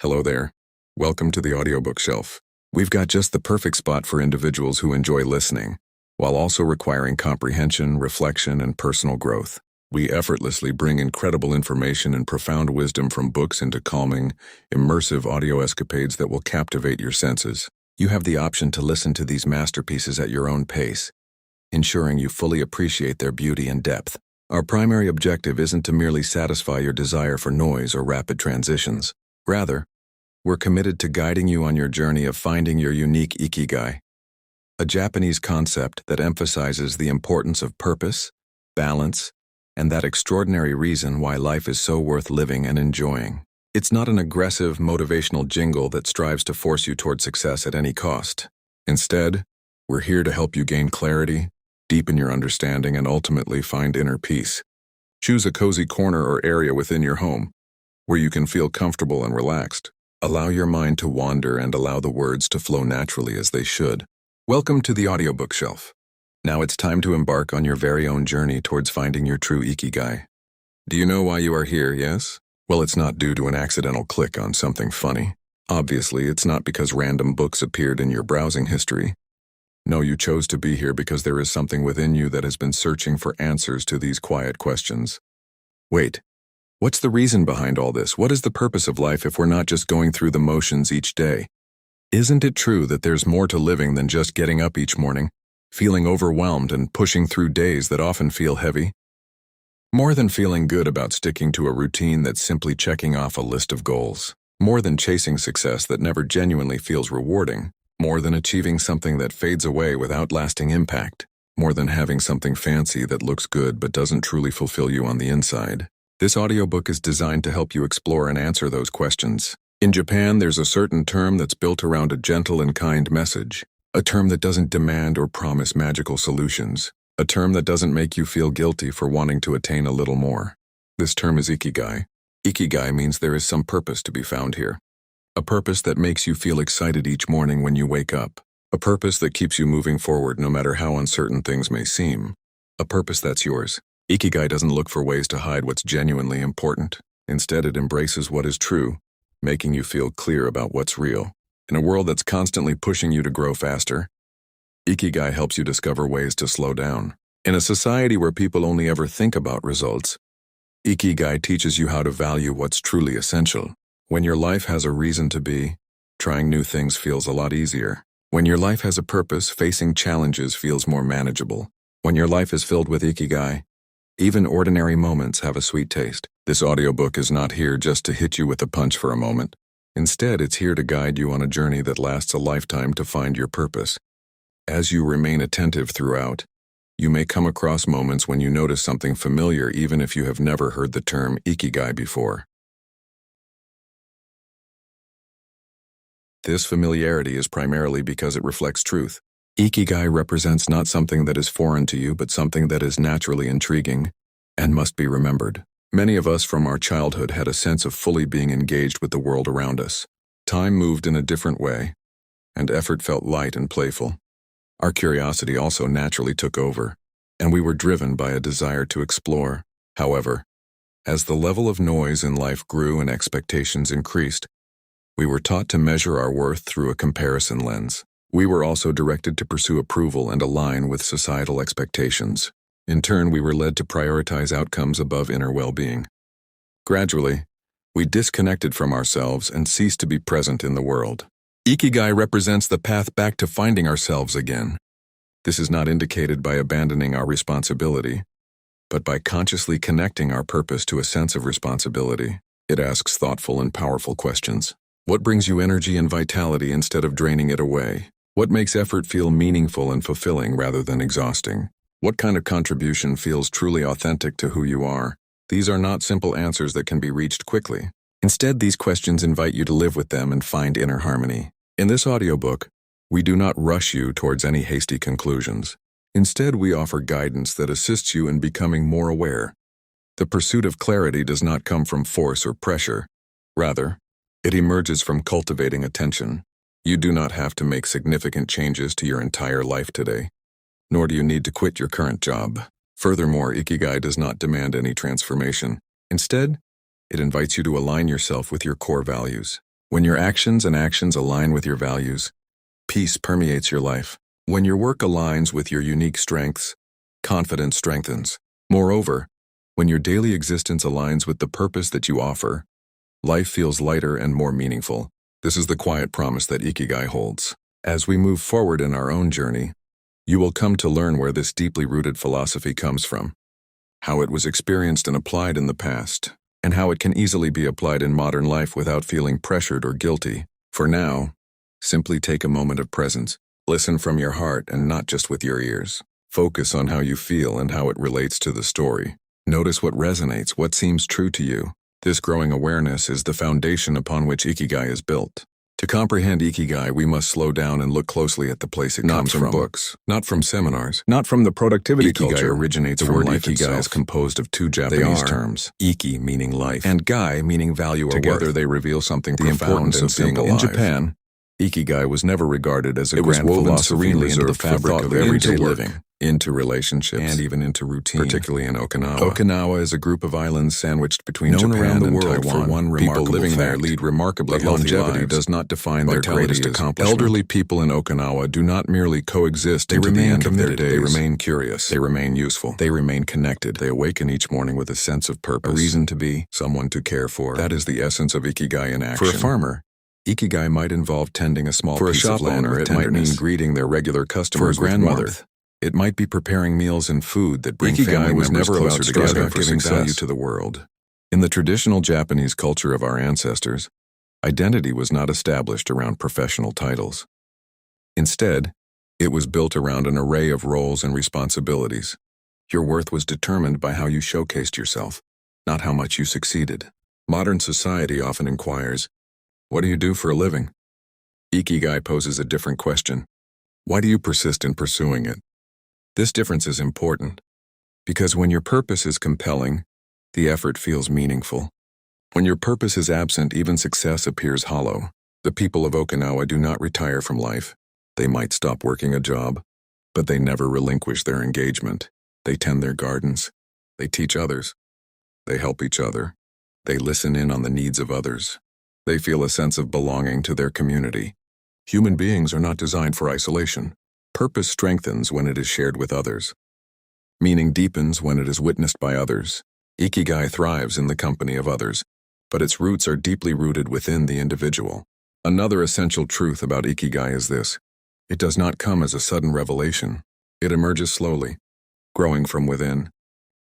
Hello there. Welcome to the audiobook shelf. We've got just the perfect spot for individuals who enjoy listening, while also requiring comprehension, reflection, and personal growth. We effortlessly bring incredible information and profound wisdom from books into calming, immersive audio escapades that will captivate your senses. You have the option to listen to these masterpieces at your own pace, ensuring you fully appreciate their beauty and depth. Our primary objective isn't to merely satisfy your desire for noise or rapid transitions. Rather, we're committed to guiding you on your journey of finding your unique Ikigai, a Japanese concept that emphasizes the importance of purpose, balance, and that extraordinary reason why life is so worth living and enjoying. It's not an aggressive, motivational jingle that strives to force you toward success at any cost. Instead, we're here to help you gain clarity, deepen your understanding, and ultimately find inner peace. Choose a cozy corner or area within your home, where you can feel comfortable and relaxed. Allow your mind to wander and allow the words to flow naturally as they should. Welcome to the audiobook shelf. Now it's time to embark on your very own journey towards finding your true Ikigai. Do you know why you are here, yes? Well, it's not due to an accidental click on something funny. Obviously, it's not because random books appeared in your browsing history. No, you chose to be here because there is something within you that has been searching for answers to these quiet questions. Wait. What's the reason behind all this? What is the purpose of life if we're not just going through the motions each day? Isn't it true that there's more to living than just getting up each morning, feeling overwhelmed and pushing through days that often feel heavy? More than feeling good about sticking to a routine that's simply checking off a list of goals. More than chasing success that never genuinely feels rewarding. More than achieving something that fades away without lasting impact. More than having something fancy that looks good but doesn't truly fulfill you on the inside. This audiobook is designed to help you explore and answer those questions. In Japan, there's a certain term that's built around a gentle and kind message. A term that doesn't demand or promise magical solutions. A term that doesn't make you feel guilty for wanting to attain a little more. This term is Ikigai. Ikigai means there is some purpose to be found here. A purpose that makes you feel excited each morning when you wake up. A purpose that keeps you moving forward no matter how uncertain things may seem. A purpose that's yours. Ikigai doesn't look for ways to hide what's genuinely important. Instead, it embraces what is true, making you feel clear about what's real. In a world that's constantly pushing you to grow faster, Ikigai helps you discover ways to slow down. In a society where people only ever think about results, Ikigai teaches you how to value what's truly essential. When your life has a reason to be, trying new things feels a lot easier. When your life has a purpose, facing challenges feels more manageable. When your life is filled with Ikigai, even ordinary moments have a sweet taste. This audiobook is not here just to hit you with a punch for a moment. Instead, it's here to guide you on a journey that lasts a lifetime to find your purpose. As you remain attentive throughout, you may come across moments when you notice something familiar even if you have never heard the term Ikigai before. This familiarity is primarily because it reflects truth. Ikigai represents not something that is foreign to you, but something that is naturally intriguing and must be remembered. Many of us from our childhood had a sense of fully being engaged with the world around us. Time moved in a different way, and effort felt light and playful. Our curiosity also naturally took over, and we were driven by a desire to explore. However, as the level of noise in life grew and expectations increased, we were taught to measure our worth through a comparison lens. We were also directed to pursue approval and align with societal expectations. In turn, we were led to prioritize outcomes above inner well-being. Gradually, we disconnected from ourselves and ceased to be present in the world. Ikigai represents the path back to finding ourselves again. This is not indicated by abandoning our responsibility, but by consciously connecting our purpose to a sense of responsibility. It asks thoughtful and powerful questions. What brings you energy and vitality instead of draining it away? What makes effort feel meaningful and fulfilling rather than exhausting? What kind of contribution feels truly authentic to who you are? These are not simple answers that can be reached quickly. Instead, these questions invite you to live with them and find inner harmony. In this audiobook, we do not rush you towards any hasty conclusions. Instead, we offer guidance that assists you in becoming more aware. The pursuit of clarity does not come from force or pressure. Rather, it emerges from cultivating attention. You do not have to make significant changes to your entire life today, nor do you need to quit your current job. Furthermore, Ikigai does not demand any transformation. Instead, it invites you to align yourself with your core values. When your actions align with your values, peace permeates your life. When your work aligns with your unique strengths, confidence strengthens. Moreover, when your daily existence aligns with the purpose that you offer, life feels lighter and more meaningful. This is the quiet promise that Ikigai holds. As we move forward in our own journey, you will come to learn where this deeply rooted philosophy comes from, how it was experienced and applied in the past, and how it can easily be applied in modern life without feeling pressured or guilty. For now, simply take a moment of presence. Listen from your heart and not just with your ears. Focus on how you feel and how it relates to the story. Notice what resonates, what seems true to you. This growing awareness is the foundation upon which Ikigai is built. To comprehend Ikigai, we must slow down and look closely at the place it comes from. Not from books, not from seminars, not from the productivity culture. Ikigai originates from life. The word Ikigai is composed of two Japanese terms, Iki meaning life, and Gai meaning value or worth. Together they reveal something profound and simple. In Japan, Ikigai was never regarded as a grand philosophy into the fabric of everyday living, into relationships, and even into routine, particularly in Okinawa. Okinawa is a group of islands sandwiched between Japan and Taiwan. For one remarkable people living there lead remarkably healthy longevity does not define their greatest accomplishment. Elderly people in Okinawa do not merely coexist until the end of their days. They remain curious. They remain useful. They remain connected. They awaken each morning with a sense of purpose, a reason to be, someone to care for. That is the essence of Ikigai in action. For a farmer, Ikigai might involve tending a small piece of land. For a shop owner, it might mean greeting their regular customers. For a grandmother, it might be preparing meals and food that bring family members closer together, giving value to the world. In the traditional Japanese culture of our ancestors, identity was not established around professional titles. Instead, it was built around an array of roles and responsibilities. Your worth was determined by how you showcased yourself, not how much you succeeded. Modern society often inquires, "What do you do for a living?" Ikigai poses a different question. Why do you persist in pursuing it? This difference is important, because when your purpose is compelling, the effort feels meaningful. When your purpose is absent, even success appears hollow. The people of Okinawa do not retire from life. They might stop working a job, but they never relinquish their engagement. They tend their gardens. They teach others. They help each other. They listen in on the needs of others. They feel a sense of belonging to their community. Human beings are not designed for isolation. Purpose strengthens when it is shared with others. Meaning deepens when it is witnessed by others. Ikigai thrives in the company of others, but its roots are deeply rooted within the individual. Another essential truth about Ikigai is this: it does not come as a sudden revelation. It emerges slowly, growing from within.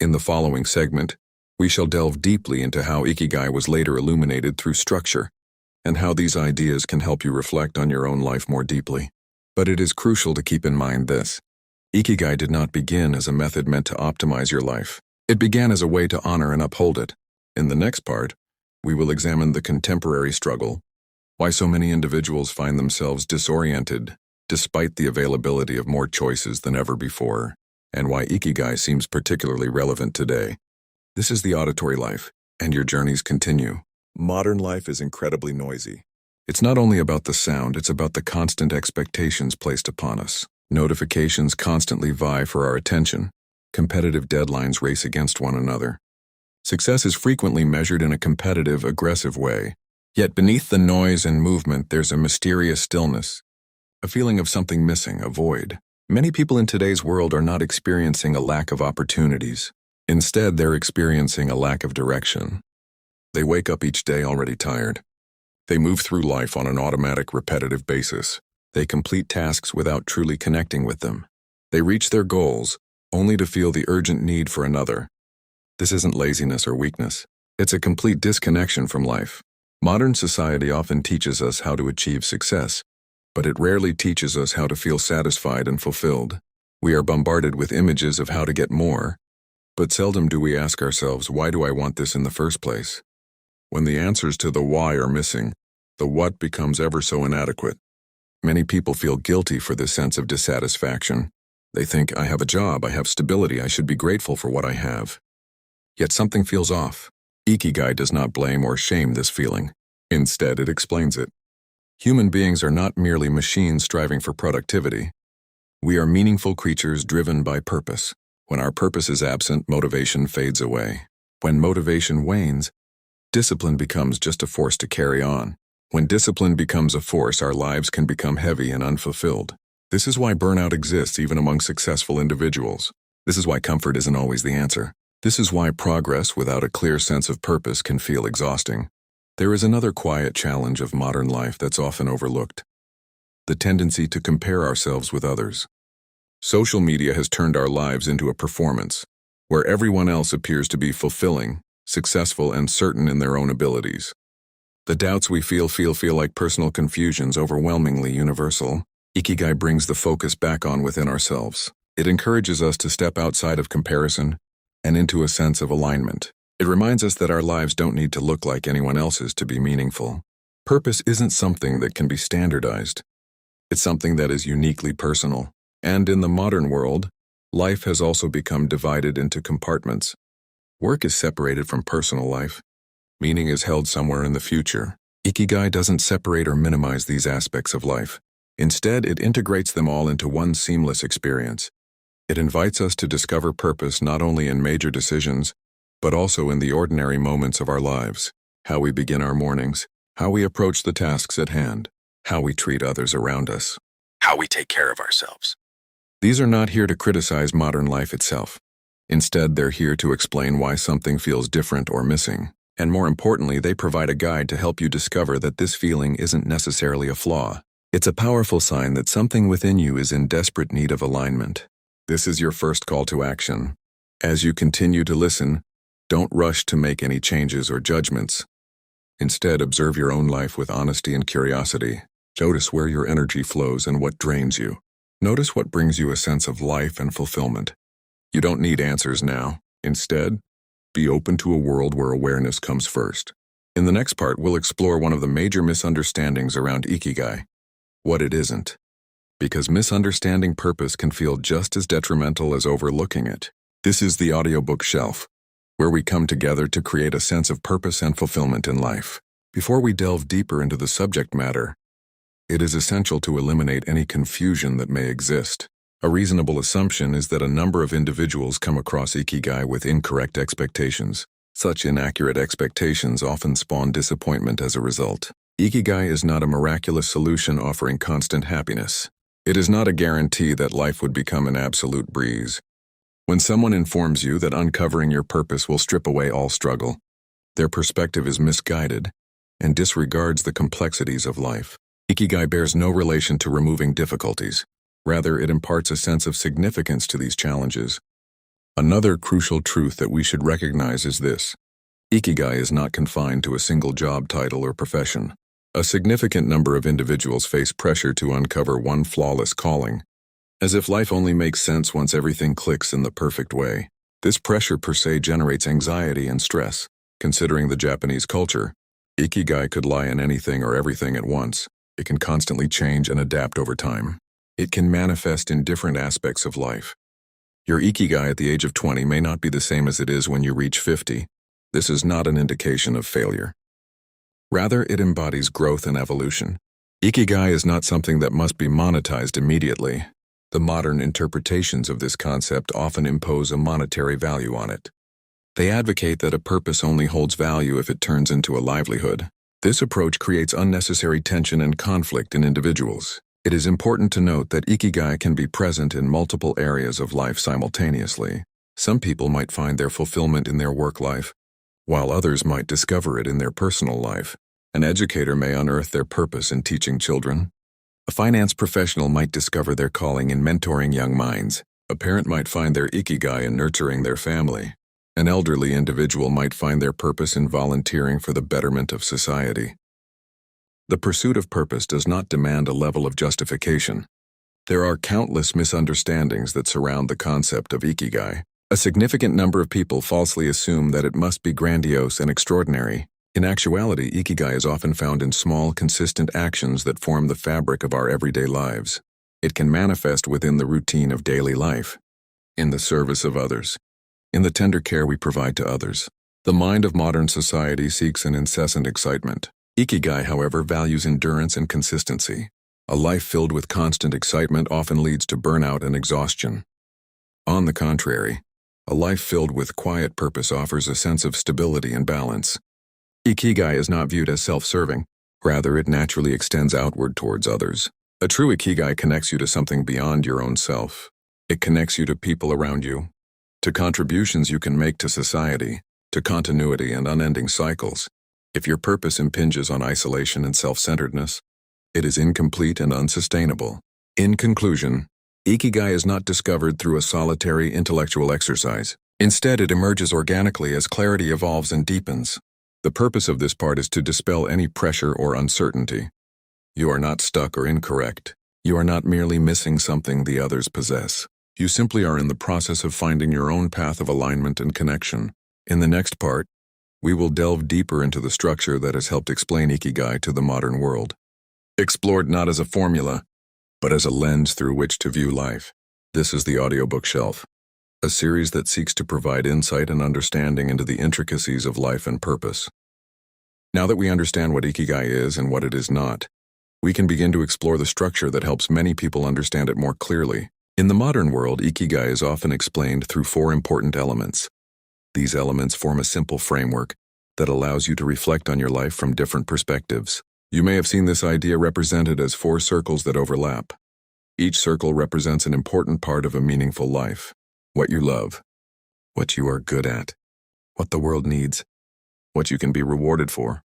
In the following segment, we shall delve deeply into how Ikigai was later illuminated through structure, and how these ideas can help you reflect on your own life more deeply. But it is crucial to keep in mind this: Ikigai did not begin as a method meant to optimize your life. It began as a way to honor and uphold it. In the next part, we will examine the contemporary struggle, why so many individuals find themselves disoriented despite the availability of more choices than ever before, and why Ikigai seems particularly relevant today. This is the auditory life, and your journeys continue. Modern life is incredibly noisy. It's not only about the sound, it's about the constant expectations placed upon us. Notifications constantly vie for our attention. Competitive deadlines race against one another. Success is frequently measured in a competitive, aggressive way. Yet beneath the noise and movement, there's a mysterious stillness, a feeling of something missing, a void. Many people in today's world are not experiencing a lack of opportunities. Instead, they're experiencing a lack of direction. They wake up each day already tired. They move through life on an automatic, repetitive basis. They complete tasks without truly connecting with them. They reach their goals, only to feel the urgent need for another. This isn't laziness or weakness. It's a complete disconnection from life. Modern society often teaches us how to achieve success, but it rarely teaches us how to feel satisfied and fulfilled. We are bombarded with images of how to get more, but seldom do we ask ourselves, why do I want this in the first place? When the answers to the why are missing, the what becomes ever so inadequate. Many people feel guilty for this sense of dissatisfaction. They think, I have a job, I have stability, I should be grateful for what I have. Yet something feels off. Ikigai does not blame or shame this feeling. Instead, it explains it. Human beings are not merely machines striving for productivity. We are meaningful creatures driven by purpose. When our purpose is absent, motivation fades away. When motivation wanes, discipline becomes just a force to carry on. When discipline becomes a force, our lives can become heavy and unfulfilled. This is why burnout exists even among successful individuals. This is why comfort isn't always the answer. This is why progress without a clear sense of purpose can feel exhausting. There is another quiet challenge of modern life that's often overlooked: the tendency to compare ourselves with others. Social media has turned our lives into a performance, where everyone else appears to be fulfilling, successful, and certain in their own abilities. The doubts we feel like personal confusions, overwhelmingly universal. Ikigai brings the focus back on within ourselves. It encourages us to step outside of comparison and into a sense of alignment. It reminds us that our lives don't need to look like anyone else's to be meaningful. Purpose isn't something that can be standardized. It's something that is uniquely personal. And in the modern world, life has also become divided into compartments. Work is separated from personal life. Meaning is held somewhere in the future. Ikigai doesn't separate or minimize these aspects of life. Instead, it integrates them all into one seamless experience. It invites us to discover purpose not only in major decisions, but also in the ordinary moments of our lives. How we begin our mornings, how we approach the tasks at hand, how we treat others around us, how we take care of ourselves. These are not here to criticize modern life itself. Instead, they're here to explain why something feels different or missing. And more importantly, they provide a guide to help you discover that this feeling isn't necessarily a flaw. It's a powerful sign that something within you is in desperate need of alignment. This is your first call to action. As you continue to listen, don't rush to make any changes or judgments. Instead, observe your own life with honesty and curiosity. Notice where your energy flows and what drains you. Notice what brings you a sense of life and fulfillment. You don't need answers now. Instead, be open to a world where awareness comes first. In the next part, we'll explore one of the major misunderstandings around Ikigai: what it isn't. Because misunderstanding purpose can feel just as detrimental as overlooking it. This is the audiobook shelf, where we come together to create a sense of purpose and fulfillment in life. Before we delve deeper into the subject matter, it is essential to eliminate any confusion that may exist. A reasonable assumption is that a number of individuals come across Ikigai with incorrect expectations. Such inaccurate expectations often spawn disappointment as a result. Ikigai is not a miraculous solution offering constant happiness. It is not a guarantee that life would become an absolute breeze. When someone informs you that uncovering your purpose will strip away all struggle, their perspective is misguided and disregards the complexities of life. Ikigai bears no relation to removing difficulties. Rather, it imparts a sense of significance to these challenges. Another crucial truth that we should recognize is this: Ikigai is not confined to a single job title or profession. A significant number of individuals face pressure to uncover one flawless calling, as if life only makes sense once everything clicks in the perfect way. This pressure per se generates anxiety and stress. Considering the Japanese culture, Ikigai could lie in anything or everything at once. It can constantly change and adapt over time. It can manifest in different aspects of life. Your Ikigai at the age of 20 may not be the same as it is when you reach 50. This is not an indication of failure. Rather, it embodies growth and evolution. Ikigai is not something that must be monetized immediately. The modern interpretations of this concept often impose a monetary value on it. They advocate that a purpose only holds value if it turns into a livelihood. This approach creates unnecessary tension and conflict in individuals. It is important to note that Ikigai can be present in multiple areas of life simultaneously. Some people might find their fulfillment in their work life, while others might discover it in their personal life. An educator may unearth their purpose in teaching children. A finance professional might discover their calling in mentoring young minds. A parent might find their Ikigai in nurturing their family. An elderly individual might find their purpose in volunteering for the betterment of society. The pursuit of purpose does not demand a level of justification. There are countless misunderstandings that surround the concept of Ikigai. A significant number of people falsely assume that it must be grandiose and extraordinary. In actuality, Ikigai is often found in small, consistent actions that form the fabric of our everyday lives. It can manifest within the routine of daily life, in the service of others, in the tender care we provide to others. The mind of modern society seeks an incessant excitement. Ikigai, however, values endurance and consistency. A life filled with constant excitement often leads to burnout and exhaustion. On the contrary, a life filled with quiet purpose offers a sense of stability and balance. Ikigai is not viewed as self-serving Rather, it naturally extends outward towards others. A true Ikigai connects you to something beyond your own self. It connects you to people around you, to contributions you can make to society, to continuity and unending cycles. If your purpose impinges on isolation and self-centeredness, it is incomplete and unsustainable. In conclusion, Ikigai is not discovered through a solitary intellectual exercise. Instead, it emerges organically as clarity evolves and deepens. The purpose of this part is to dispel any pressure or uncertainty. You are not stuck or incorrect. You are not merely missing something the others possess. You simply are in the process of finding your own path of alignment and connection. In the next part, we will delve deeper into the structure that has helped explain Ikigai to the modern world. Explored not as a formula, but as a lens through which to view life. This is the Audiobook Shelf, a series that seeks to provide insight and understanding into the intricacies of life and purpose. Now that we understand what Ikigai is and what it is not, we can begin to explore the structure that helps many people understand it more clearly. In the modern world, Ikigai is often explained through 4 important elements. These elements form a simple framework that allows you to reflect on your life from different perspectives. You may have seen this idea represented as 4 circles that overlap. Each circle represents an important part of a meaningful life. What you love, what you are good at, what the world needs, what you can be rewarded for.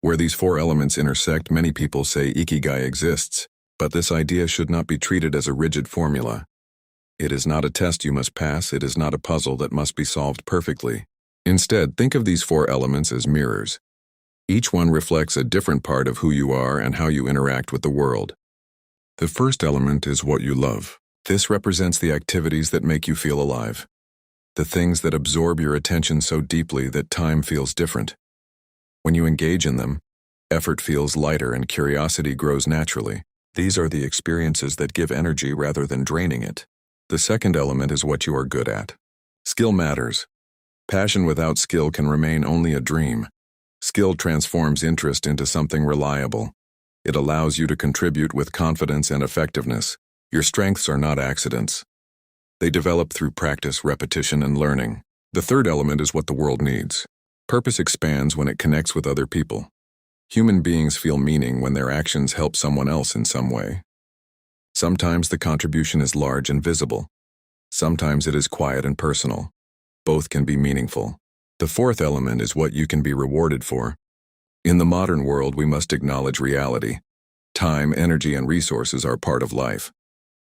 Where these 4 elements intersect, many people say Ikigai exists, but this idea should not be treated as a rigid formula. It is not a test you must pass, it is not a puzzle that must be solved perfectly. Instead, think of these 4 elements as mirrors. Each one reflects a different part of who you are and how you interact with the world. The first element is what you love. This represents the activities that make you feel alive. The things that absorb your attention so deeply that time feels different. When you engage in them, effort feels lighter and curiosity grows naturally. These are the experiences that give energy rather than draining it. The second element is what you are good at. Skill matters. Passion without skill can remain only a dream. Skill transforms interest into something reliable. It allows you to contribute with confidence and effectiveness. Your strengths are not accidents. They develop through practice, repetition, and learning. The third element is what the world needs. Purpose expands when it connects with other people. Human beings feel meaning when their actions help someone else in some way. Sometimes the contribution is large and visible. Sometimes it is quiet and personal. Both can be meaningful. The fourth element is what you can be rewarded for. In the modern world, we must acknowledge reality. Time, energy, and resources are part of life.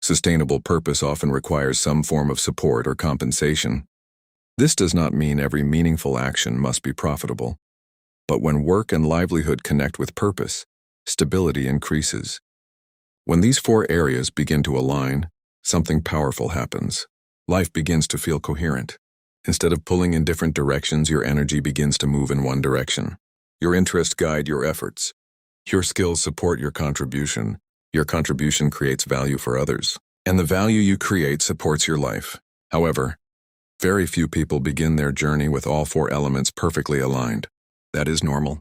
Sustainable purpose often requires some form of support or compensation. This does not mean every meaningful action must be profitable. But when work and livelihood connect with purpose, stability increases. When these 4 areas begin to align, something powerful happens. Life begins to feel coherent. Instead of pulling in different directions, your energy begins to move in one direction. Your interests guide your efforts. Your skills support your contribution. Your contribution creates value for others. And the value you create supports your life. However, very few people begin their journey with all 4 elements perfectly aligned. That is normal.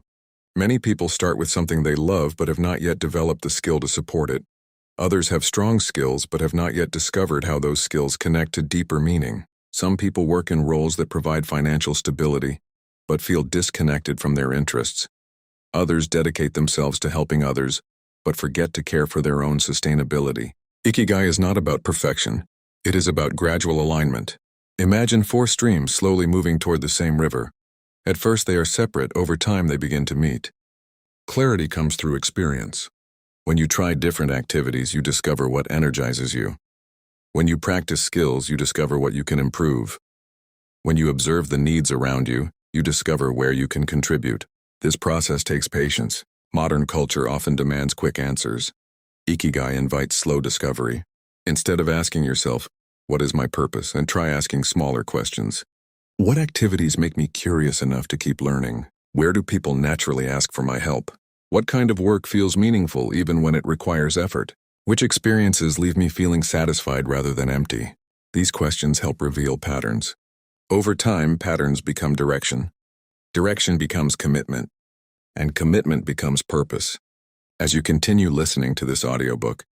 Many people start with something they love but have not yet developed the skill to support it. Others have strong skills but have not yet discovered how those skills connect to deeper meaning. Some people work in roles that provide financial stability, but feel disconnected from their interests. Others dedicate themselves to helping others, but forget to care for their own sustainability. Ikigai is not about perfection. It is about gradual alignment. Imagine 4 streams slowly moving toward the same river. At first they are separate, over time they begin to meet. Clarity comes through experience. When you try different activities, you discover what energizes you. When you practice skills, you discover what you can improve. When you observe the needs around you, you discover where you can contribute. This process takes patience. Modern culture often demands quick answers. Ikigai invites slow discovery. Instead of asking yourself, "What is my purpose?" and try asking smaller questions. What activities make me curious enough to keep learning? Where do people naturally ask for my help? What kind of work feels meaningful even when it requires effort? Which experiences leave me feeling satisfied rather than empty? These questions help reveal patterns. Over time, patterns become direction. Direction becomes commitment. And commitment becomes purpose. As you continue listening to this audiobook,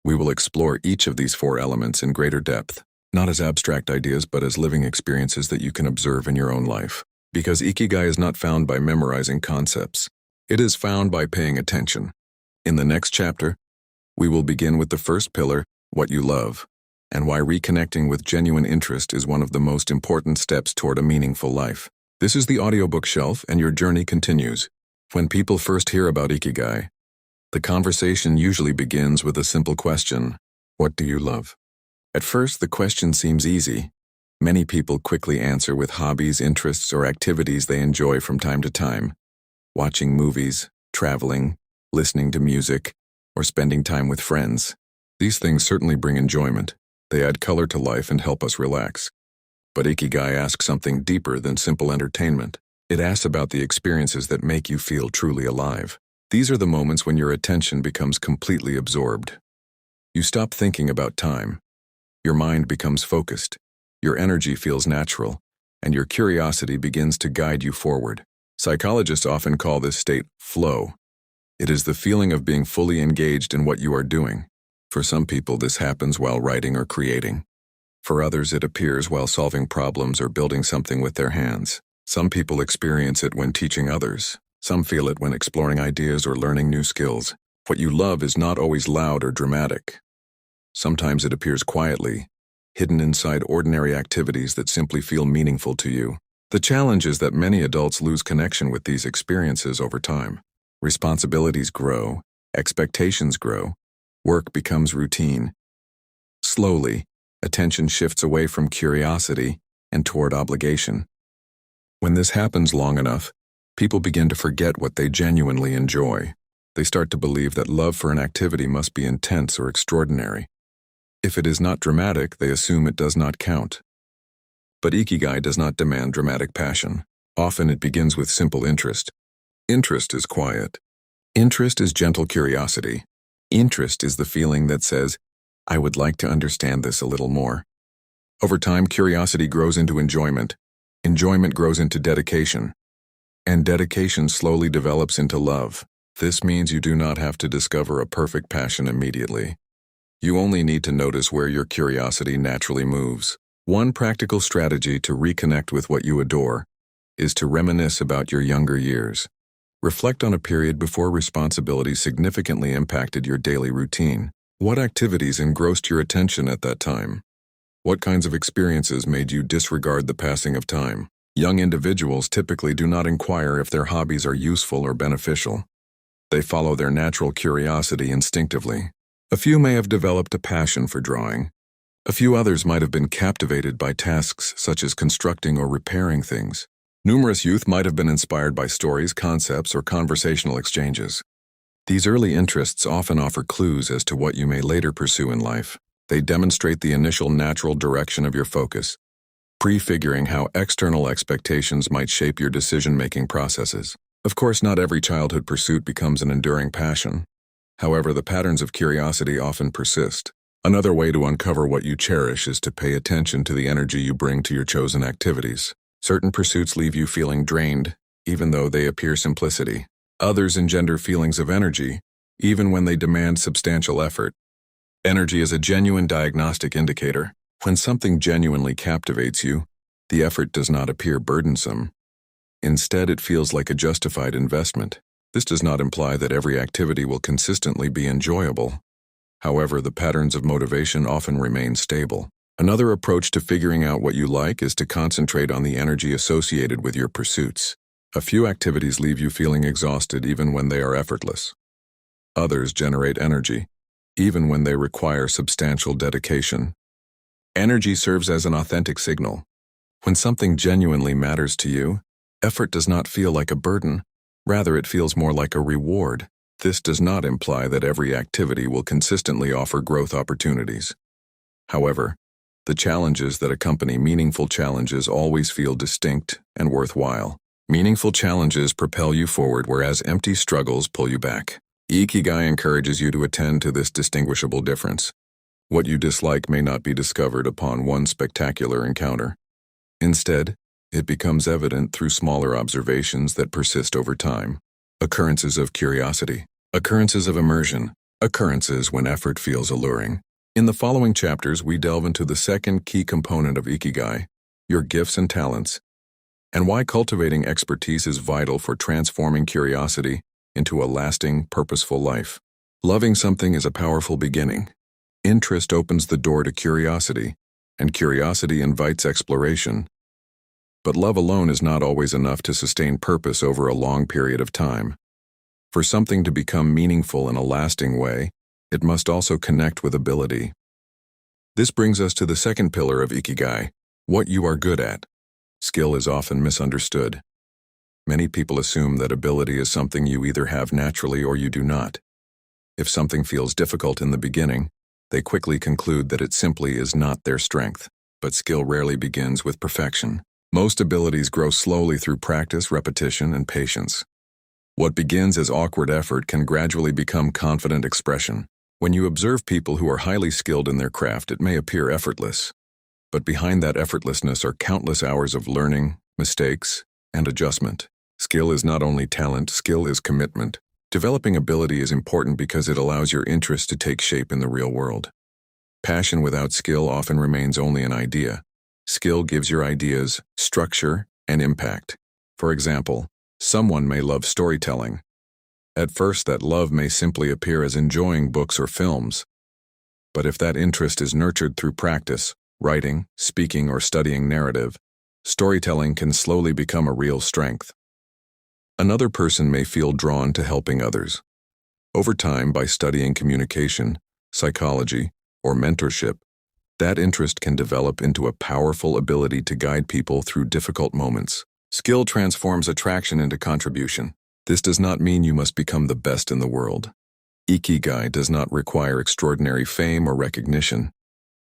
we will explore each of these 4 elements in greater depth, not as abstract ideas but as living experiences that you can observe in your own life. Because Ikigai is not found by memorizing concepts. It is found by paying attention. In the next chapter, we will begin with the first pillar, what you love, and why reconnecting with genuine interest is one of the most important steps toward a meaningful life. This is the audiobook shelf, and your journey continues. When people first hear about Ikigai, the conversation usually begins with a simple question: what do you love? At first, the question seems easy. Many people quickly answer with hobbies, interests, or activities they enjoy from time to time. Watching movies, traveling, listening to music, or spending time with friends. These things certainly bring enjoyment. They add color to life and help us relax. But Ikigai asks something deeper than simple entertainment. It asks about the experiences that make you feel truly alive. These are the moments when your attention becomes completely absorbed. You stop thinking about time. Your mind becomes focused. Your energy feels natural, and your curiosity begins to guide you forward. Psychologists often call this state flow. It is the feeling of being fully engaged in what you are doing. For some people, this happens while writing or creating. For others, it appears while solving problems or building something with their hands. Some people experience it when teaching others. Some feel it when exploring ideas or learning new skills. What you love is not always loud or dramatic. Sometimes it appears quietly, hidden inside ordinary activities that simply feel meaningful to you. The challenge is that many adults lose connection with these experiences over time. Responsibilities grow, expectations grow, work becomes routine. Slowly, attention shifts away from curiosity and toward obligation. When this happens long enough, people begin to forget what they genuinely enjoy. They start to believe that love for an activity must be intense or extraordinary. If it is not dramatic, they assume it does not count. But Ikigai does not demand dramatic passion. Often it begins with simple interest. Interest is quiet. Interest is gentle curiosity. Interest is the feeling that says, I would like to understand this a little more. Over time, curiosity grows into enjoyment. Enjoyment grows into dedication. And dedication slowly develops into love. This means you do not have to discover a perfect passion immediately. You only need to notice where your curiosity naturally moves. One practical strategy to reconnect with what you adore is to reminisce about your younger years. Reflect on a period before responsibility significantly impacted your daily routine. What activities engrossed your attention at that time? What kinds of experiences made you disregard the passing of time? Young individuals typically do not inquire if their hobbies are useful or beneficial. They follow their natural curiosity instinctively. A few may have developed a passion for drawing. A few others might have been captivated by tasks such as constructing or repairing things. Numerous youth might have been inspired by stories, concepts, or conversational exchanges. These early interests often offer clues as to what you may later pursue in life. They demonstrate the initial natural direction of your focus, prefiguring how external expectations might shape your decision-making processes. Of course, not every childhood pursuit becomes an enduring passion. However, the patterns of curiosity often persist. Another way to uncover what you cherish is to pay attention to the energy you bring to your chosen activities. Certain pursuits leave you feeling drained, even though they appear simplicity. Others engender feelings of energy, even when they demand substantial effort. Energy is a genuine diagnostic indicator. When something genuinely captivates you, the effort does not appear burdensome. Instead, it feels like a justified investment. This does not imply that every activity will consistently be enjoyable. However, the patterns of motivation often remain stable. Another approach to figuring out what you like is to concentrate on the energy associated with your pursuits. A few activities leave you feeling exhausted even when they are effortless. Others generate energy, even when they require substantial dedication. Energy serves as an authentic signal. When something genuinely matters to you, effort does not feel like a burden. Rather, it feels more like a reward. This does not imply that every activity will consistently offer growth opportunities. However, the challenges that accompany meaningful challenges always feel distinct and worthwhile. Meaningful challenges propel you forward, whereas empty struggles pull you back. Ikigai encourages you to attend to this distinguishable difference. What you dislike may not be discovered upon one spectacular encounter. Instead, it becomes evident through smaller observations that persist over time. Occurrences of curiosity, occurrences of immersion, occurrences when effort feels alluring. In the following chapters, we delve into the second key component of Ikigai, your gifts and talents, and why cultivating expertise is vital for transforming curiosity into a lasting, purposeful life. Loving something is a powerful beginning. Interest opens the door to curiosity, and curiosity invites exploration. But love alone is not always enough to sustain purpose over a long period of time. For something to become meaningful in a lasting way, it must also connect with ability. This brings us to the second pillar of Ikigai, what you are good at. Skill is often misunderstood. Many people assume that ability is something you either have naturally or you do not. If something feels difficult in the beginning, they quickly conclude that it simply is not their strength. But skill rarely begins with perfection. Most abilities grow slowly through practice, repetition, and patience. What begins as awkward effort can gradually become confident expression. When you observe people who are highly skilled in their craft, it may appear effortless. But behind that effortlessness are countless hours of learning, mistakes, and adjustment. Skill is not only talent, skill is commitment. Developing ability is important because it allows your interest to take shape in the real world. Passion without skill often remains only an idea. Skill gives your ideas structure and impact. For example, someone may love storytelling. At first, that love may simply appear as enjoying books or films. But if that interest is nurtured through practice, writing, speaking, or studying narrative, storytelling can slowly become a real strength. Another person may feel drawn to helping others. Over time, by studying communication, psychology, or mentorship, that interest can develop into a powerful ability to guide people through difficult moments. Skill transforms attraction into contribution. This does not mean you must become the best in the world. Ikigai does not require extraordinary fame or recognition.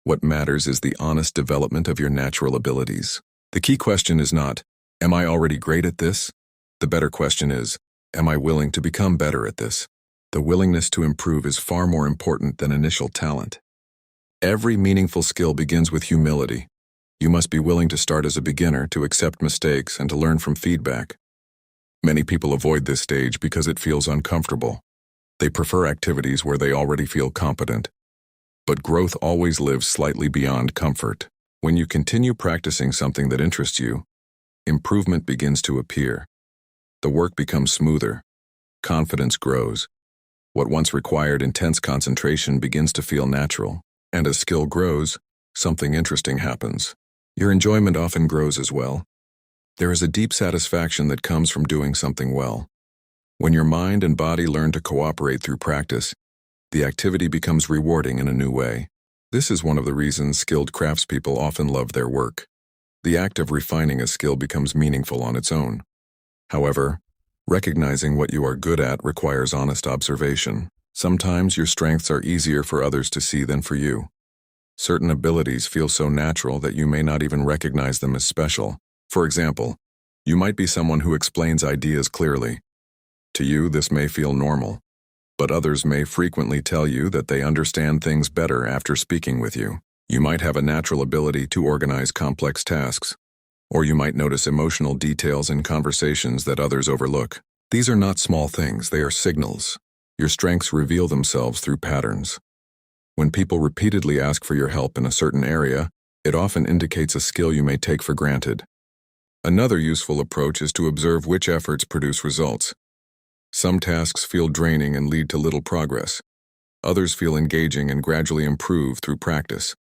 What matters is the honest development of your natural abilities. The key question is not, am I already great at this? The better question is, am I willing to become better at this? The willingness to improve is far more important than initial talent. Every meaningful skill begins with humility. You must be willing to start as a beginner, to accept mistakes, and to learn from feedback. Many people avoid this stage because it feels uncomfortable. They prefer activities where they already feel competent. But growth always lives slightly beyond comfort. When you continue practicing something that interests you, improvement begins to appear. The work becomes smoother. Confidence grows. What once required intense concentration begins to feel natural. And as skill grows, something interesting happens. Your enjoyment often grows as well. There is a deep satisfaction that comes from doing something well. When your mind and body learn to cooperate through practice, the activity becomes rewarding in a new way. This is one of the reasons skilled craftspeople often love their work. The act of refining a skill becomes meaningful on its own. However, recognizing what you are good at requires honest observation. Sometimes your strengths are easier for others to see than for you. Certain abilities feel so natural that you may not even recognize them as special. For example, you might be someone who explains ideas clearly. To you, this may feel normal, but others may frequently tell you that they understand things better after speaking with you. You might have a natural ability to organize complex tasks, or you might notice emotional details in conversations that others overlook. These are not small things, they are signals. Your strengths reveal themselves through patterns. When people repeatedly ask for your help in a certain area, it often indicates a skill you may take for granted. Another useful approach is to observe which efforts produce results. Some tasks feel draining and lead to little progress. Others feel engaging and gradually improve through practice.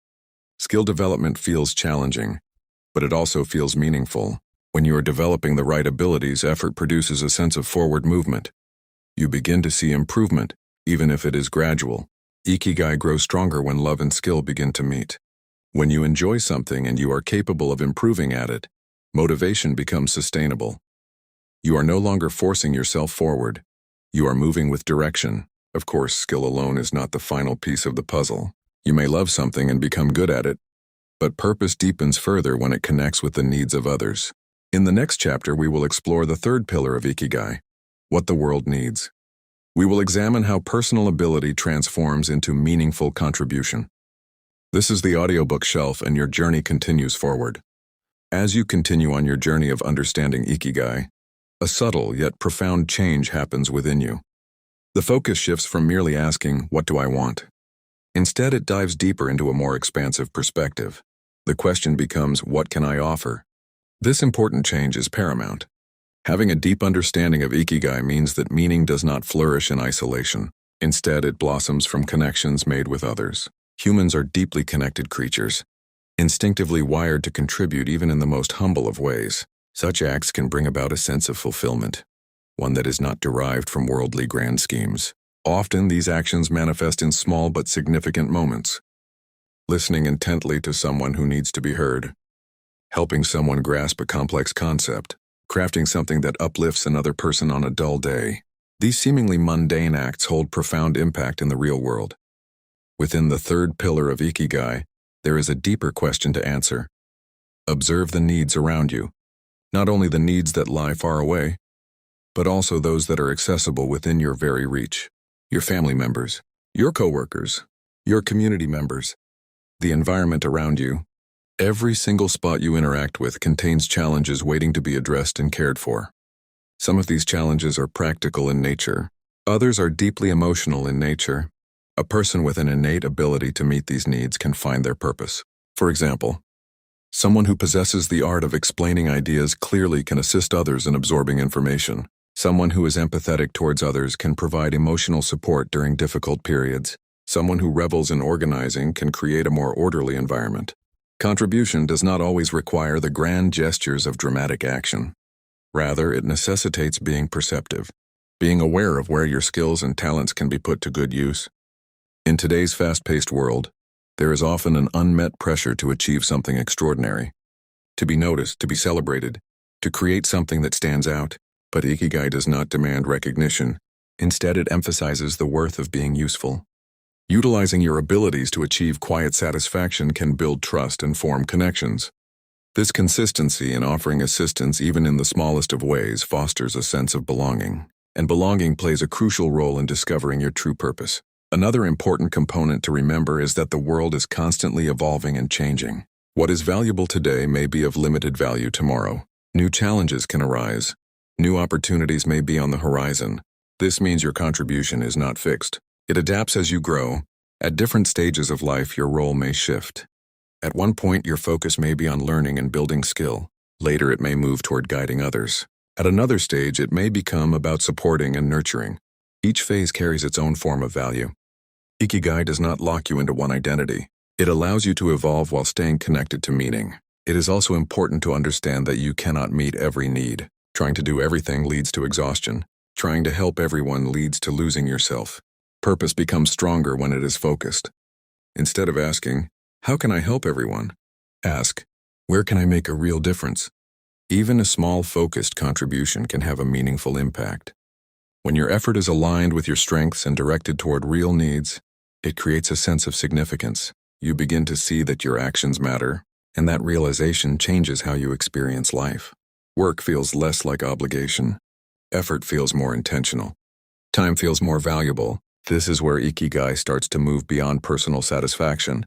Skill development feels challenging, but it also feels meaningful. When you are developing the right abilities, effort produces a sense of forward movement. You begin to see improvement, even if it is gradual. Ikigai grows stronger when love and skill begin to meet. When you enjoy something and you are capable of improving at it, motivation becomes sustainable. You are no longer forcing yourself forward. You are moving with direction. Of course, skill alone is not the final piece of the puzzle. You may love something and become good at it, but purpose deepens further when it connects with the needs of others. In the next chapter, we will explore the third pillar of Ikigai, what the world needs. We will examine how personal ability transforms into meaningful contribution. This is the audiobook shelf, and your journey continues forward. As you continue on your journey of understanding Ikigai, a subtle yet profound change happens within you. The focus shifts from merely asking, "What do I want?" Instead, it dives deeper into a more expansive perspective. The question becomes, "What can I offer?" This important change is paramount. Having a deep understanding of Ikigai means that meaning does not flourish in isolation. Instead, it blossoms from connections made with others. Humans are deeply connected creatures, instinctively wired to contribute even in the most humble of ways. Such acts can bring about a sense of fulfillment, one that is not derived from worldly grand schemes. Often, these actions manifest in small but significant moments. Listening intently to someone who needs to be heard, helping someone grasp a complex concept, crafting something that uplifts another person on a dull day. These seemingly mundane acts hold profound impact in the real world. Within the third pillar of Ikigai, there is a deeper question to answer. Observe the needs around you, not only the needs that lie far away, but also those that are accessible within your very reach. Your family members, your coworkers, your community members, the environment around you. Every single spot you interact with contains challenges waiting to be addressed and cared for. Some of these challenges are practical in nature. Others are deeply emotional in nature. A person with an innate ability to meet these needs can find their purpose. For example, someone who possesses the art of explaining ideas clearly can assist others in absorbing information. Someone who is empathetic towards others can provide emotional support during difficult periods. Someone who revels in organizing can create a more orderly environment. Contribution does not always require the grand gestures of dramatic action. Rather, it necessitates being perceptive, being aware of where your skills and talents can be put to good use. In today's fast-paced world, there is often an unmet pressure to achieve something extraordinary, to be noticed, to be celebrated, to create something that stands out. But Ikigai does not demand recognition. Instead, it emphasizes the worth of being useful. Utilizing your abilities to achieve quiet satisfaction can build trust and form connections. This consistency in offering assistance even in the smallest of ways fosters a sense of belonging, and belonging plays a crucial role in discovering your true purpose. Another important component to remember is that the world is constantly evolving and changing. What is valuable today may be of limited value tomorrow. New challenges can arise. New opportunities may be on the horizon. This means your contribution is not fixed. It adapts as you grow. At different stages of life, your role may shift. At one point, your focus may be on learning and building skill. Later, it may move toward guiding others. At another stage, it may become about supporting and nurturing. Each phase carries its own form of value. Ikigai does not lock you into one identity. It allows you to evolve while staying connected to meaning. It is also important to understand that you cannot meet every need. Trying to do everything leads to exhaustion. Trying to help everyone leads to losing yourself. Purpose becomes stronger when it is focused. Instead of asking, "How can I help everyone?" ask, "Where can I make a real difference?" Even a small focused contribution can have a meaningful impact. When your effort is aligned with your strengths and directed toward real needs, it creates a sense of significance. You begin to see that your actions matter, and that realization changes how you experience life. Work feels less like obligation. Effort feels more intentional. Time feels more valuable. This is where Ikigai starts to move beyond personal satisfaction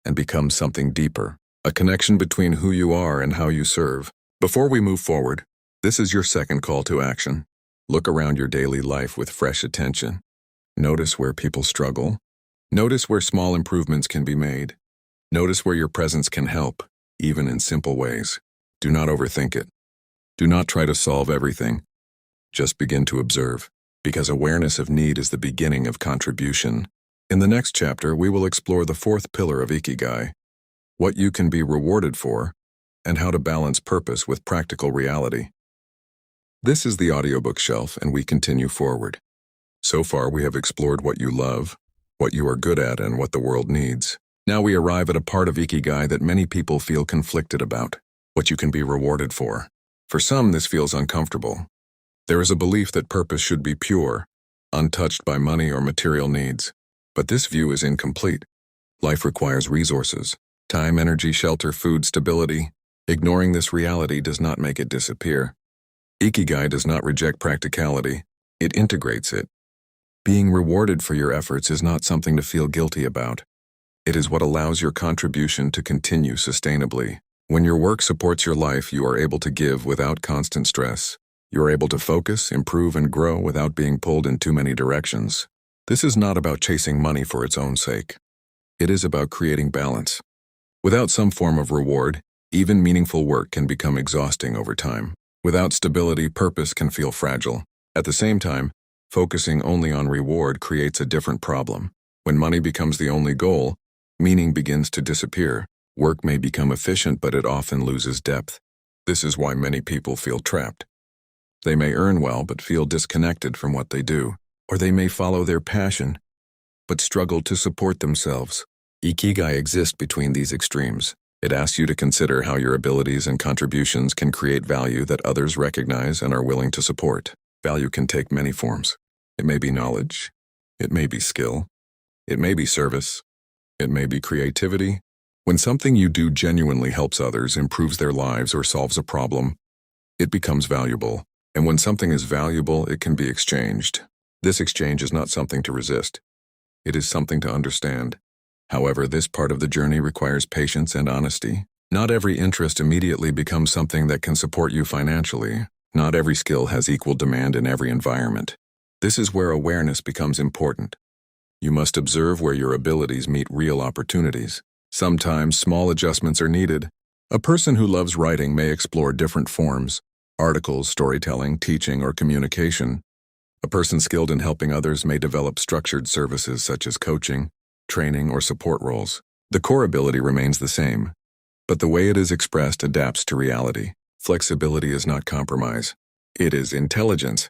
and becomes something deeper, a connection between who you are and how you serve. Before we move forward, this is your second call to action. Look around your daily life with fresh attention. Notice where people struggle. Notice where small improvements can be made. Notice where your presence can help, even in simple ways. Do not overthink it. Do not try to solve everything. Just begin to observe, because awareness of need is the beginning of contribution. In the next chapter, we will explore the fourth pillar of Ikigai, what you can be rewarded for, and how to balance purpose with practical reality. This is the audiobook shelf, and we continue forward. So far, we have explored what you love, what you are good at, and what the world needs. Now we arrive at a part of Ikigai that many people feel conflicted about, what you can be rewarded for. For some, this feels uncomfortable. There is a belief that purpose should be pure, untouched by money or material needs. But this view is incomplete. Life requires resources, time, energy, shelter, food, stability. Ignoring this reality does not make it disappear. Ikigai does not reject practicality, it integrates it. Being rewarded for your efforts is not something to feel guilty about. It is what allows your contribution to continue sustainably. When your work supports your life, you are able to give without constant stress. You are able to focus, improve, and grow without being pulled in too many directions. This is not about chasing money for its own sake. It is about creating balance. Without some form of reward, even meaningful work can become exhausting over time. Without stability, purpose can feel fragile. At the same time, focusing only on reward creates a different problem. When money becomes the only goal, meaning begins to disappear. Work may become efficient, but it often loses depth. This is why many people feel trapped. They may earn well but feel disconnected from what they do, or they may follow their passion but struggle to support themselves. Ikigai exists between these extremes. It asks you to consider how your abilities and contributions can create value that others recognize and are willing to support. Value can take many forms. It may be knowledge, it may be skill, it may be service, it may be creativity. When something you do genuinely helps others, improves their lives, or solves a problem, it becomes valuable. And when something is valuable, it can be exchanged. This exchange is not something to resist. It is something to understand. However, this part of the journey requires patience and honesty. Not every interest immediately becomes something that can support you financially. Not every skill has equal demand in every environment. This is where awareness becomes important. You must observe where your abilities meet real opportunities. Sometimes small adjustments are needed. A person who loves writing may explore different forms: articles, storytelling, teaching, or communication. A person skilled in helping others may develop structured services such as coaching, training, or support roles. The core ability remains the same, but the way it is expressed adapts to reality. Flexibility is not compromise. It is intelligence.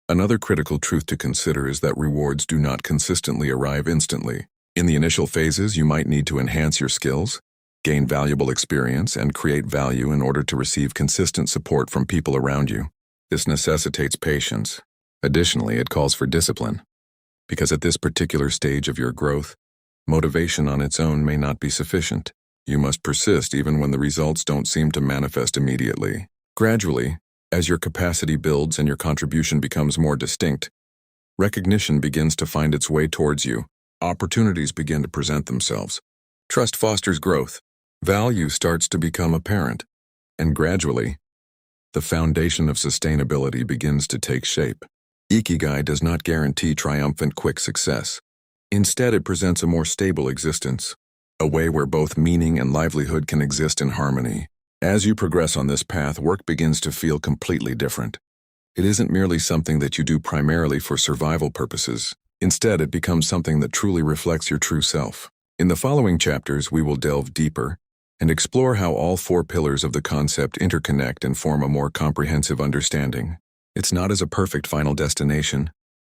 Another critical truth to consider is that rewards do not consistently arrive instantly. In the initial phases, you might need to enhance your skills, gain valuable experience, and create value in order to receive consistent support from people around you. This necessitates patience. Additionally, it calls for discipline, because at this particular stage of your growth, motivation on its own may not be sufficient. You must persist even when the results don't seem to manifest immediately. Gradually, as your capacity builds and your contribution becomes more distinct, recognition begins to find its way towards you. Opportunities begin to present themselves. Trust fosters growth. Value starts to become apparent. And gradually, the foundation of sustainability begins to take shape. Ikigai does not guarantee triumphant quick success. Instead, it presents a more stable existence, a way where both meaning and livelihood can exist in harmony. As you progress on this path, work begins to feel completely different. It isn't merely something that you do primarily for survival purposes. Instead, it becomes something that truly reflects your true self. In the following chapters, we will delve deeper and explore how all four pillars of the concept interconnect and form a more comprehensive understanding. It's not as a perfect final destination,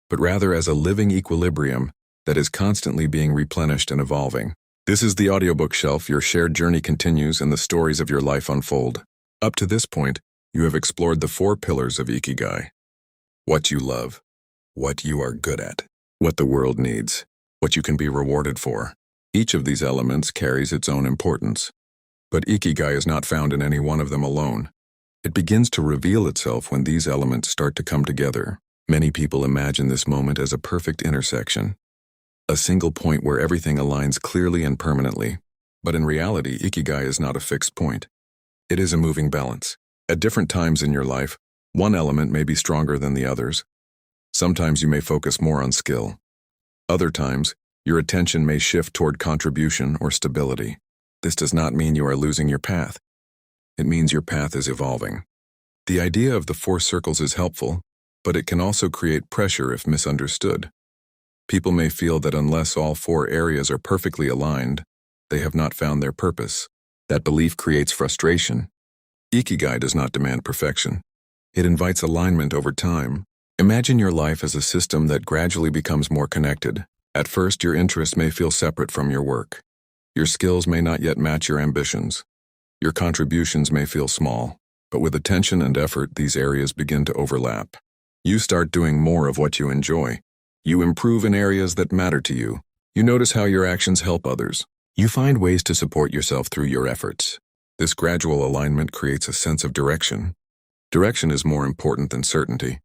but rather as a living equilibrium that is constantly being replenished and evolving. This is the audiobook shelf. Your shared journey continues and the stories of your life unfold. Up to this point, you have explored the four pillars of Ikigai: what you love, what you are good at, what the world needs, what you can be rewarded for. Each of these elements carries its own importance, but Ikigai is not found in any one of them alone. It begins to reveal itself when these elements start to come together. Many people imagine this moment as a perfect intersection, a single point where everything aligns clearly and permanently. But in reality, Ikigai is not a fixed point. It is a moving balance. At different times in your life, one element may be stronger than the others. Sometimes you may focus more on skill. Other times, your attention may shift toward contribution or stability. This does not mean you are losing your path. It means your path is evolving. The idea of the four circles is helpful, but it can also create pressure if misunderstood. People may feel that unless all four areas are perfectly aligned, they have not found their purpose. That belief creates frustration. Ikigai does not demand perfection. It invites alignment over time. Imagine your life as a system that gradually becomes more connected. At first, your interests may feel separate from your work. Your skills may not yet match your ambitions. Your contributions may feel small, but with attention and effort, these areas begin to overlap. You start doing more of what you enjoy. You improve in areas that matter to you. You notice how your actions help others. You find ways to support yourself through your efforts. This gradual alignment creates a sense of direction. Direction is more important than certainty.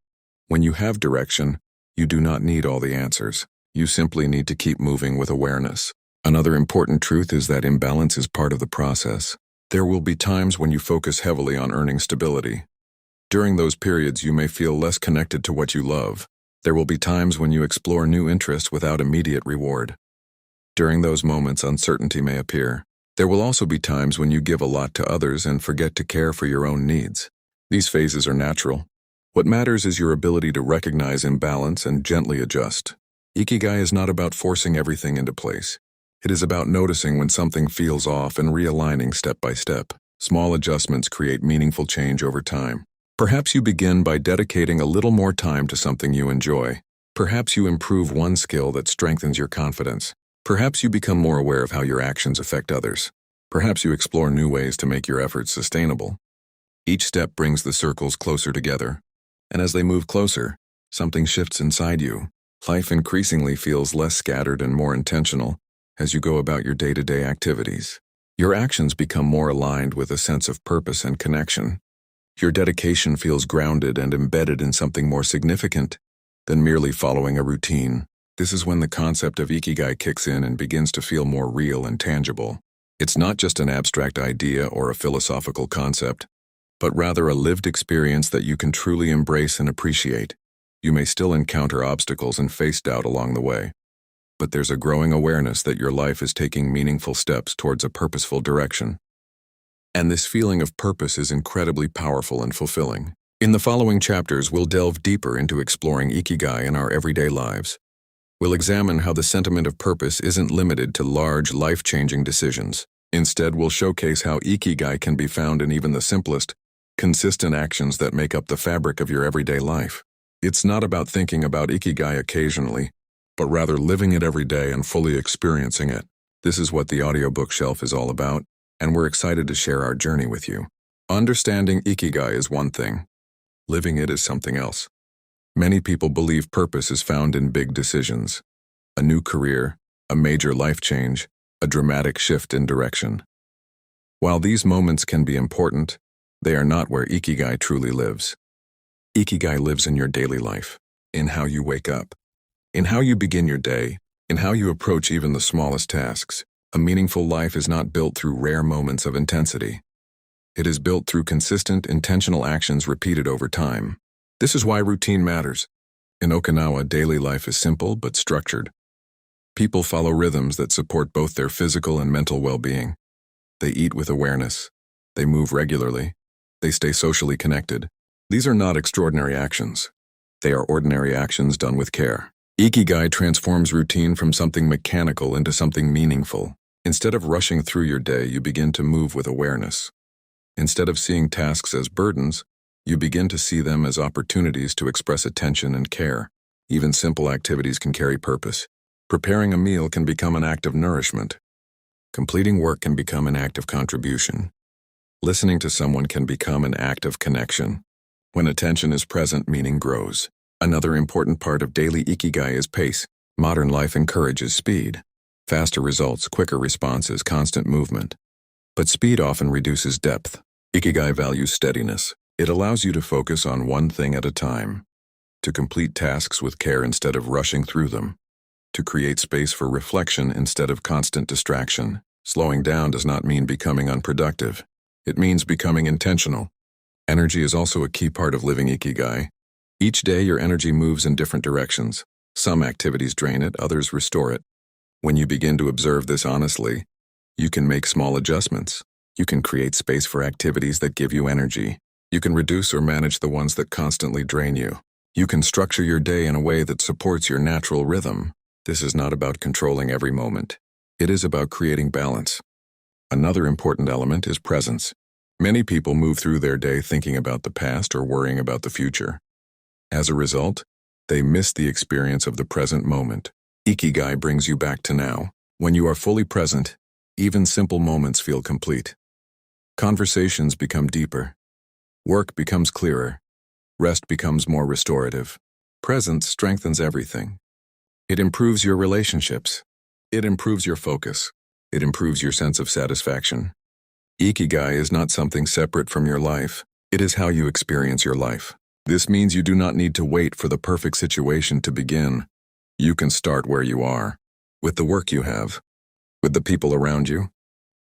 When you have direction, you do not need all the answers. You simply need to keep moving with awareness. Another important truth is that imbalance is part of the process. There will be times when you focus heavily on earning stability. During those periods, you may feel less connected to what you love. There will be times when you explore new interests without immediate reward. During those moments, uncertainty may appear. There will also be times when you give a lot to others and forget to care for your own needs. These phases are natural. What matters is your ability to recognize imbalance and gently adjust. Ikigai is not about forcing everything into place. It is about noticing when something feels off and realigning step by step. Small adjustments create meaningful change over time. Perhaps you begin by dedicating a little more time to something you enjoy. Perhaps you improve one skill that strengthens your confidence. Perhaps you become more aware of how your actions affect others. Perhaps you explore new ways to make your efforts sustainable. Each step brings the circles closer together. And as they move closer, something shifts inside you. Life increasingly feels less scattered and more intentional as you go about your day-to-day activities. Your actions become more aligned with a sense of purpose and connection. Your dedication feels grounded and embedded in something more significant than merely following a routine. This is when the concept of Ikigai kicks in and begins to feel more real and tangible. It's not just an abstract idea or a philosophical concept, but rather a lived experience that you can truly embrace and appreciate. You may still encounter obstacles and face doubt along the way, but there's a growing awareness that your life is taking meaningful steps towards a purposeful direction. And this feeling of purpose is incredibly powerful and fulfilling. In the following chapters, we'll delve deeper into exploring Ikigai in our everyday lives. We'll examine how the sentiment of purpose isn't limited to large, life-changing decisions. Instead, we'll showcase how Ikigai can be found in even the simplest, consistent actions that make up the fabric of your everyday life. It's not about thinking about Ikigai occasionally, but rather living it every day and fully experiencing it. This is what the audiobook shelf is all about, and we're excited to share our journey with you. Understanding Ikigai is one thing. Living it is something else. Many people believe purpose is found in big decisions. A new career, a major life change, a dramatic shift in direction. While these moments can be important, they are not where Ikigai truly lives. Ikigai lives in your daily life, in how you wake up, in how you begin your day, in how you approach even the smallest tasks. A meaningful life is not built through rare moments of intensity. It is built through consistent, intentional actions repeated over time. This is why routine matters. In Okinawa, daily life is simple but structured. People follow rhythms that support both their physical and mental well-being. They eat with awareness. They move regularly. They stay socially connected. These are not extraordinary actions. They are ordinary actions done with care. Ikigai transforms routine from something mechanical into something meaningful. Instead of rushing through your day, you begin to move with awareness. Instead of seeing tasks as burdens, you begin to see them as opportunities to express attention and care. Even simple activities can carry purpose. Preparing a meal can become an act of nourishment. Completing work can become an act of contribution. Listening to someone can become an act of connection. When attention is present, meaning grows. Another important part of daily Ikigai is pace. Modern life encourages speed. Faster results, quicker responses, constant movement. But speed often reduces depth. Ikigai values steadiness. It allows you to focus on one thing at a time, to complete tasks with care instead of rushing through them, to create space for reflection instead of constant distraction. Slowing down does not mean becoming unproductive. It means becoming intentional. Energy is also a key part of living Ikigai. Each day your energy moves in different directions. Some activities drain it, others restore it. When you begin to observe this honestly, you can make small adjustments. You can create space for activities that give you energy. You can reduce or manage the ones that constantly drain you. You can structure your day in a way that supports your natural rhythm. This is not about controlling every moment. It is about creating balance. Another important element is presence. Many people move through their day thinking about the past or worrying about the future. As a result, they miss the experience of the present moment. Ikigai brings you back to now. When you are fully present, even simple moments feel complete. Conversations become deeper. Work becomes clearer. Rest becomes more restorative. Presence strengthens everything. It improves your relationships. It improves your focus. It improves your sense of satisfaction. Ikigai is not something separate from your life. It is how you experience your life. This means you do not need to wait for the perfect situation to begin. You can start where you are, with the work you have, with the people around you,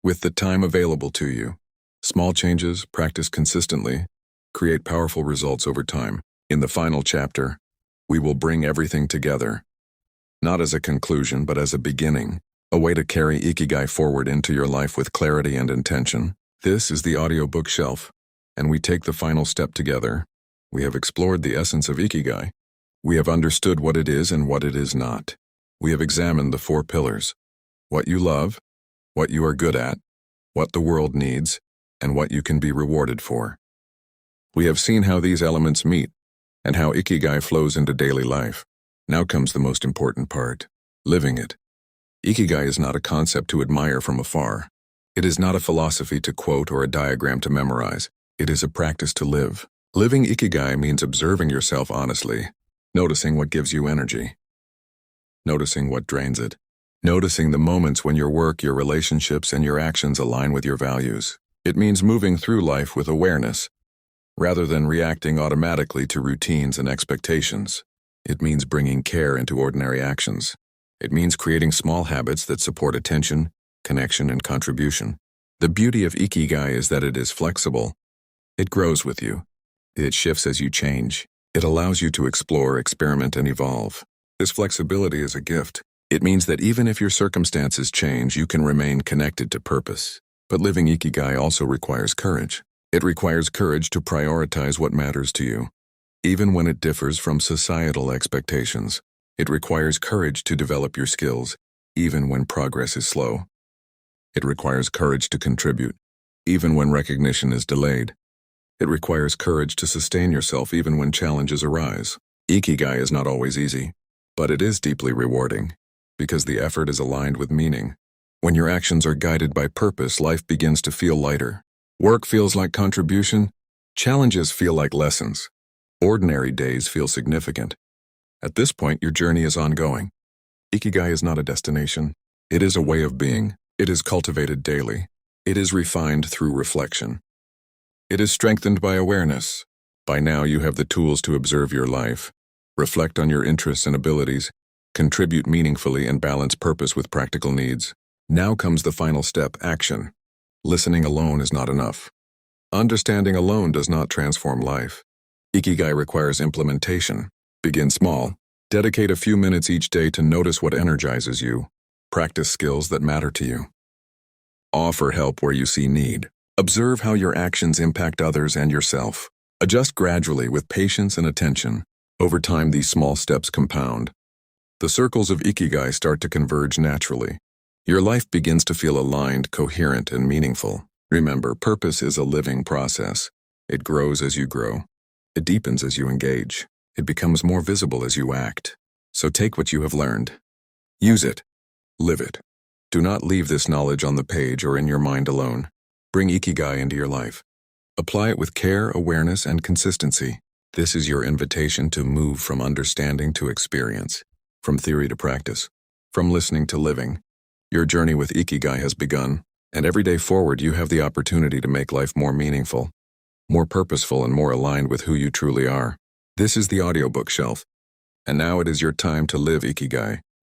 with the time available to you. Small changes, practiced consistently, create powerful results over time. In the final chapter, we will bring everything together, not as a conclusion, but as a beginning, a way to carry Ikigai forward into your life with clarity and intention. This is the audiobook shelf. and we take the final step together, we have explored the essence of Ikigai. We have understood what it is and what it is not. We have examined the 4 pillars: what you love, what you are good at, what the world needs, and what you can be rewarded for. We have seen how these elements meet and how Ikigai flows into daily life. Now comes the most important part: living it. Ikigai is not a concept to admire from afar. It is not a philosophy to quote or a diagram to memorize. It is a practice to live. Living Ikigai means observing yourself honestly, noticing what gives you energy, noticing what drains it, noticing the moments when your work, your relationships, and your actions align with your values. It means moving through life with awareness, rather than reacting automatically to routines and expectations. It means bringing care into ordinary actions. It means creating small habits that support attention, connection, and contribution. The beauty of Ikigai is that it is flexible. It grows with you. It shifts as you change. It allows you to explore, experiment, and evolve. This flexibility is a gift. It means that even if your circumstances change, you can remain connected to purpose. But living Ikigai also requires courage. It requires courage to prioritize what matters to you, even when it differs from societal expectations. It requires courage to develop your skills, even when progress is slow. It requires courage to contribute, even when recognition is delayed. It requires courage to sustain yourself even when challenges arise. Ikigai is not always easy, but it is deeply rewarding, because the effort is aligned with meaning. When your actions are guided by purpose, life begins to feel lighter. Work feels like contribution. Challenges feel like lessons. Ordinary days feel significant. At this point, your journey is ongoing. Ikigai is not a destination. It is a way of being. It is cultivated daily. It is refined through reflection. It is strengthened by awareness. By now, you have the tools to observe your life, reflect on your interests and abilities, contribute meaningfully, and balance purpose with practical needs. Now comes the final step: action. Listening alone is not enough. Understanding alone does not transform life. Ikigai requires implementation. Begin small. Dedicate a few minutes each day to notice what energizes you. Practice skills that matter to you. Offer help where you see need. Observe how your actions impact others and yourself. Adjust gradually with patience and attention. Over time, these small steps compound. The circles of Ikigai start to converge naturally. Your life begins to feel aligned, coherent, and meaningful. Remember, purpose is a living process. It grows as you grow. It deepens as you engage. It becomes more visible as you act. So take what you have learned. Use it. Live it. Do not leave this knowledge on the page or in your mind alone. Bring Ikigai into your life. Apply it with care, awareness, and consistency. This is your invitation to move from understanding to experience, from theory to practice, from listening to living. Your journey with Ikigai has begun, and every day forward you have the opportunity to make life more meaningful, more purposeful, and more aligned with who you truly are. This is the audiobook shelf, and now it is your time to live Ikigai.